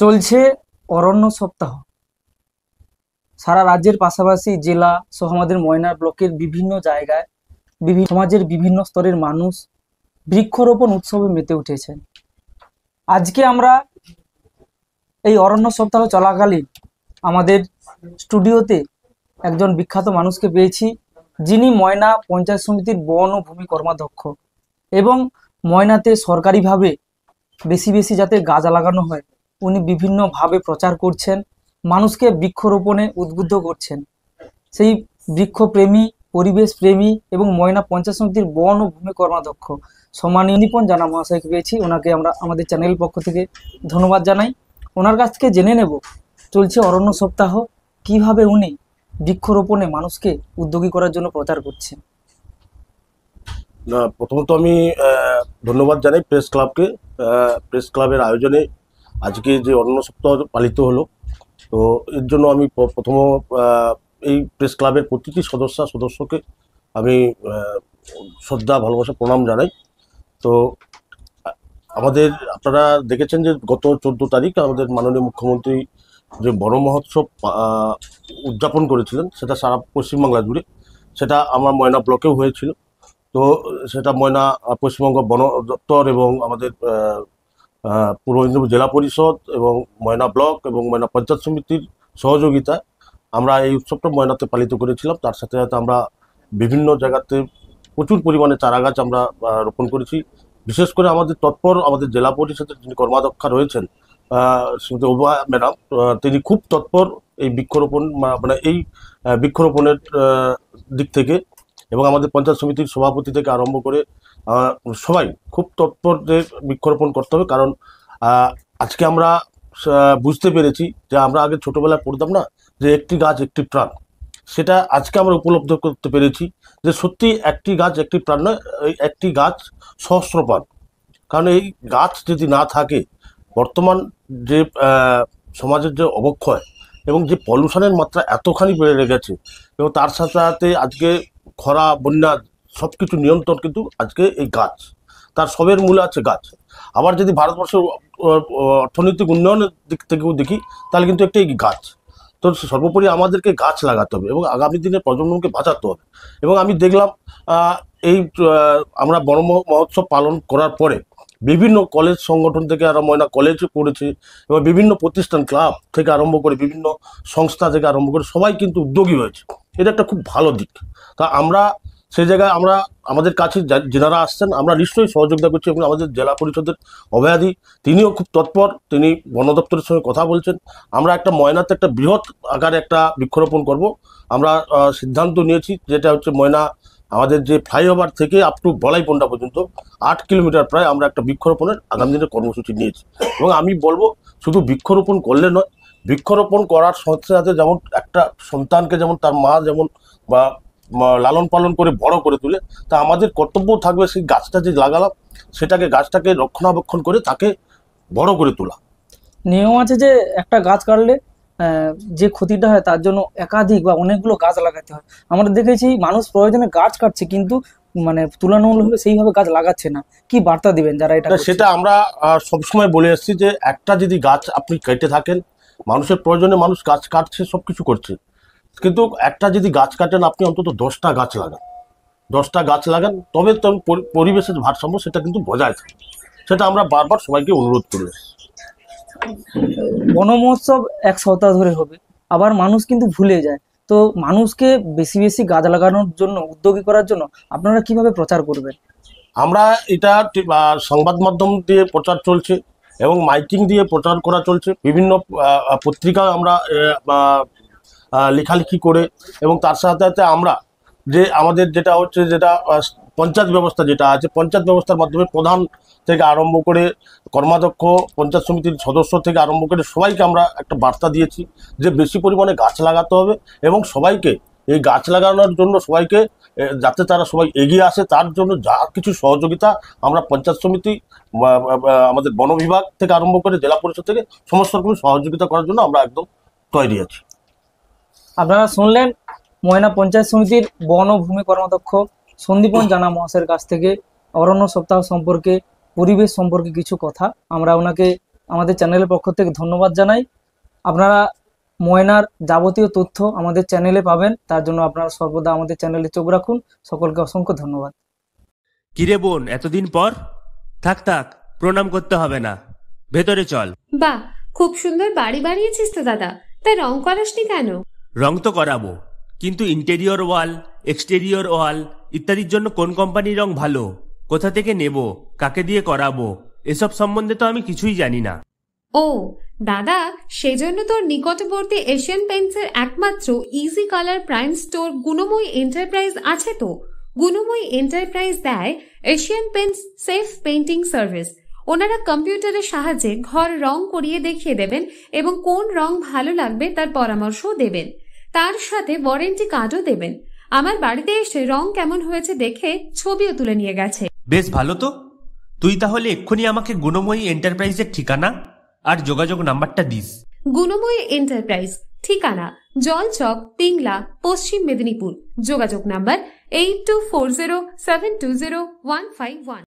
চলছে অরণ্য সপ্তাহ। সারা রাজ্যের পাশাপাশি জেলা সহ আমাদের ময়নার ব্লকের বিভিন্ন জায়গায় বিভিন্ন সমাজের বিভিন্ন স্তরের মানুষ বৃক্ষরোপণ উৎসবে মেতে উঠেছেন। আজকে আমরা এই অরণ্য সপ্তাহ চলাকালীন আমাদের স্টুডিওতে একজন বিখ্যাত মানুষকে পেয়েছি, যিনি ময়না পঞ্চায়েত সমিতির বন ও ভূমি কর্মাধ্যক্ষ এবং ময়নাতে সরকারিভাবে বেশি বেশি যাতে গাছ লাগানো হয় উনি বিভিন্নভাবে প্রচার করছেন, মানুষকে বৃক্ষরোপণে উদ্বুদ্ধ করছেন। সেই বৃক্ষপ্রেমী, পরিবেশ প্রেমী এবং ময়না পঞ্চায়েত সমিতির বন ও ভূমি কর্মাধ্যক্ষ সম্মানীয় নিপন জানা মহাশয়কে পেয়েছি। ওনাকে আমরা আমাদের চ্যানেল পক্ষ থেকে ধন্যবাদ জানাই। ওনার কাছ থেকে জেনে নেব চলছে অরণ্য সপ্তাহ, কিভাবে উনি বৃক্ষরোপণে মানুষকে উদ্যোগী করার জন্য প্রচার করছেন। না, প্রথমত আমি ধন্যবাদ জানাই প্রেস ক্লাবকে। প্রেস ক্লাবের আয়োজনে আজকে যে অরণ্য সপ্তাহ পালিত হলো, তো এর জন্য আমি প্রথম এই প্রেস ক্লাবের প্রতিটি সদস্যকে আমি শ্রদ্ধা, ভালোবাসা, প্রণাম জানাই। তো আমাদের আপনারা দেখেছেন যে গত 14 তারিখ আমাদের মাননীয় মুখ্যমন্ত্রী যে বন মহোৎসব উদযাপন করেছিলেন, সেটা সারা পশ্চিমবাংলা জুড়ে, সেটা আমার ময়না ব্লকেও হয়েছিল। তো সেটা ময়না পশ্চিমবঙ্গ বন দপ্তর এবং আমাদের পূর্ব মেদিনীপুর জেলা পরিষদ এবং ময়না ব্লক এবং ময়না পঞ্চায়েত সমিতির সহযোগিতায় আমরা এই উৎসবটা ময়নাতে পালিত করেছিলাম। তার সাথে সাথে আমরা বিভিন্ন জায়গাতে প্রচুর পরিমাণে চারা গাছ আমরা রোপণ করেছি। বিশেষ করে আমাদের তৎপর আমাদের জেলা পরিষদের যিনি কর্মাধ্যক্ষা রয়েছেন শ্রীমতী ওবা ম্যাডাম, তিনি খুব তৎপর এই বৃক্ষরোপণ মানে এই বৃক্ষরোপণের দিক থেকে, এবং আমাদের পঞ্চায়েত সমিতির সভাপতি থেকে আরম্ভ করে সবাই খুব তৎপর যে বৃক্ষরোপণ করতে হবে। কারণ আজকে আমরা বুঝতে পেরেছি যে আমরা আগে ছোটোবেলায় পড়তাম না যে একটি গাছ একটি প্রাণ, সেটা আজকে আমরা উপলব্ধ করতে পেরেছি যে সত্যি একটি গাছ একটি প্রাণ নয়, এই একটি গাছ সহস্র প্রাণ। কারণ এই গাছ যদি না থাকে, বর্তমান যে সমাজের যে অবক্ষয় এবং যে পলিউশনের মাত্রা এতখানি বেড়ে গেছে, এবং তার সাথে সাথে আজকে খরা, বন্যা সব কিছু নিয়ন্ত্রণ কিন্তু আজকে এই গাছ, তার সবের মূলে আছে গাছ। আবার যদি ভারতবর্ষের অর্থনৈতিক উন্নয়নের দিক থেকেও দেখি, তাহলে কিন্তু একটা গাছ। তো সর্বোপরি আমাদেরকে গাছ লাগাতে হবে এবং আগামী দিনে প্রজন্মকে বাঁচাতে হবে। এবং আমি দেখলাম এই আমরা বন মহোৎসব পালন করার পরে বিভিন্ন কলেজ সংগঠন থেকে আরম্ভ, ময়না কলেজে পড়েছে এবং বিভিন্ন প্রতিষ্ঠান, ক্লাব থেকে আরম্ভ করে বিভিন্ন সংস্থা থেকে আরম্ভ করে সবাই কিন্তু উদ্যোগী হয়েছে। এটা একটা খুব ভালো দিক। তা আমরা সেই জায়গায় আমরা আমাদের কাছে যারা আসছেন আমরা নিশ্চয়ই সহযোগিতা করছি, এবং আমাদের জেলা পরিষদের অভয়াদি তিনিও খুব তৎপর, তিনি বন দপ্তরের সঙ্গে কথা বলছেন। আমরা একটা ময়নাতে একটা বৃহৎ আকারে একটা বৃক্ষরোপণ করব। আমরা সিদ্ধান্ত নিয়েছি, যেটা হচ্ছে ময়না আমাদের যে ফ্লাইওভার থেকে আপ টু বলাইপন্ডা পর্যন্ত 8 কিলোমিটার প্রায় আমরা একটা বৃক্ষরোপণের আগামী দিনের কর্মসূচি নিয়েছি। এবং আমি বলবো শুধু বৃক্ষরোপণ করলে নয়, বৃক্ষরোপণ করার সাথে সাথে যেমন একটা সন্তানকে যেমন তার মা যেমন বা লালন পালন করে বড় করে তুলে, তা আমাদের কর্তব্য থাকবে সেই গাছটা যে লাগালাম গাছটাকে রক্ষণাবেক্ষণ করে তাকে বড় করে তোলা। নিয়ম আছে যে একটা গাছ কাটলে যে ক্ষতিটা হয় তার জন্য একাধিক বা অনেকগুলো গাছ লাগাতে হয়। আমরা দেখেছি মানুষ প্রয়োজনে গাছ কাটছে, কিন্তু মানে তুলনামূলকভাবে সেইভাবে গাছ লাগাচ্ছে না। কি বার্তা দিবেন যারা এটা? সেটা আমরা সবসময় বলে এসেছি যে একটা যদি গাছ আপনি কেটে থাকেন, মানুষের প্রয়োজনে মানুষ গাছ কাটছে, সবকিছু করছে, কিন্তু একটা যদি গাছ কাটেন আপনি অন্তত 10টা গাছ লাগান, 10টা গাছ লাগান, তবে পরিবেশের ভারসাম্য সেটা কিন্তু বজায় থাকে। সেটা আমরা বারবার সবাইকে অনুরোধ করি। বন মহোৎসব 1 সপ্তাহ ধরে হবে, আবার মানুষ কিন্তু ভুলে যায়। তো মানুষকে বেশি বেশি গাছ লাগানোর জন্য উদ্যোগী করার জন্য আপনারা কিভাবে প্রচার করবেন? আমরা এটা সংবাদ মাধ্যম দিয়ে প্রচার চলছে এবং মাইকিং দিয়ে প্রচার করা চলছে, বিভিন্ন পত্রিকা আমরা লেখালেখি করে, এবং তার সাথে সাথে আমরা যে আমাদের যেটা হচ্ছে যেটা পঞ্চায়েত ব্যবস্থা যেটা আছে, পঞ্চায়েত ব্যবস্থার মাধ্যমে প্রধান থেকে আরম্ভ করে কর্মাধ্যক্ষ, পঞ্চায়েত সমিতির সদস্য থেকে আরম্ভ করে সবাইকে আমরা একটা বার্তা দিয়েছি যে বেশি পরিমাণে গাছ লাগাতে হবে, এবং সবাইকে এই গাছ লাগানোর জন্য সবাইকে যাতে তারা সবাই এগিয়ে আসে, তার জন্য যা কিছু সহযোগিতা আমরা পঞ্চায়েত সমিতি, আমাদের বন বিভাগ থেকে আরম্ভ করে জেলা পরিষদ থেকে সমস্ত রকম সহযোগিতা করার জন্য আমরা একদম তৈরি আছি। আপনারা শুনলেন ময়না পঞ্চায়েত সমিতির বন ও ভূমি কর্মাধ্যক্ষ সন্দীপন জানা মহাশয়ের কাছ থেকে অরণ্য সপ্তাহ সম্পর্কে, পরিবেশ সম্পর্কে কিছু কথা। আমরা ওনাকে আমাদের চ্যানেলের পক্ষ থেকে ধন্যবাদ জানাই। আপনারা ময়নার যাবতীয় তথ্য আমাদের চ্যানেলে পাবেন, তার জন্য আপনারা সর্বদা আমাদের চ্যানেলে চোখ রাখুন। সকলকে অসংখ্য ধন্যবাদ। কিরে বোন, এতদিন পর? থাক থাক, প্রণাম করতে হবে না, ভেতরে চল। বাহ, খুব সুন্দর বাড়ি বানিয়েছিস তো দাদা, তাই রং করাসনি কেন? রং তো করাবো, কিন্তু ইন্টেরিয়র ওয়াল, এক্সটেরিয়র ওয়াল ইত্যাদির জন্য কোন কোম্পানির রং ভালো, কোথা থেকে নেব, কাকে দিয়ে করাবো, এসব সম্বন্ধে তো আমি কিছুই জানি না। ও দাদা, সেজন্য তোর নিকটবর্তী এশিয়ান পেইন্টসের একমাত্র easy colour prime store Gunamoyee enterprise আছে তো। গুণময়ী এন্টারপ্রাইজ দেয় Asian Paints safe painting service. ওনারা কম্পিউটারের সাহায্যে ঘর রং করিয়ে দেখিয়ে দেবেন এবং কোন রং ভালো লাগবে তার পরামর্শও দেবেন। তার সাথে ওয়ারেন্টি কার্ডও দেবেন। আমার বাড়িতে এসে রং কেমন হয়েছে দেখে ছবিও তুলে নিয়ে গেছে। বেশ ভালো তো। তুই তাহলে এক্ষুনি আমাকে গুণময়ী এন্টারপ্রাইজের ঠিকানা আর যোগাযোগ নাম্বারটা দিস। গুণময়ী এন্টারপ্রাইজ, ঠিকানা জলচক, পিংলা, পশ্চিম মেদিনীপুর। যোগাযোগ নাম্বার 8240720151।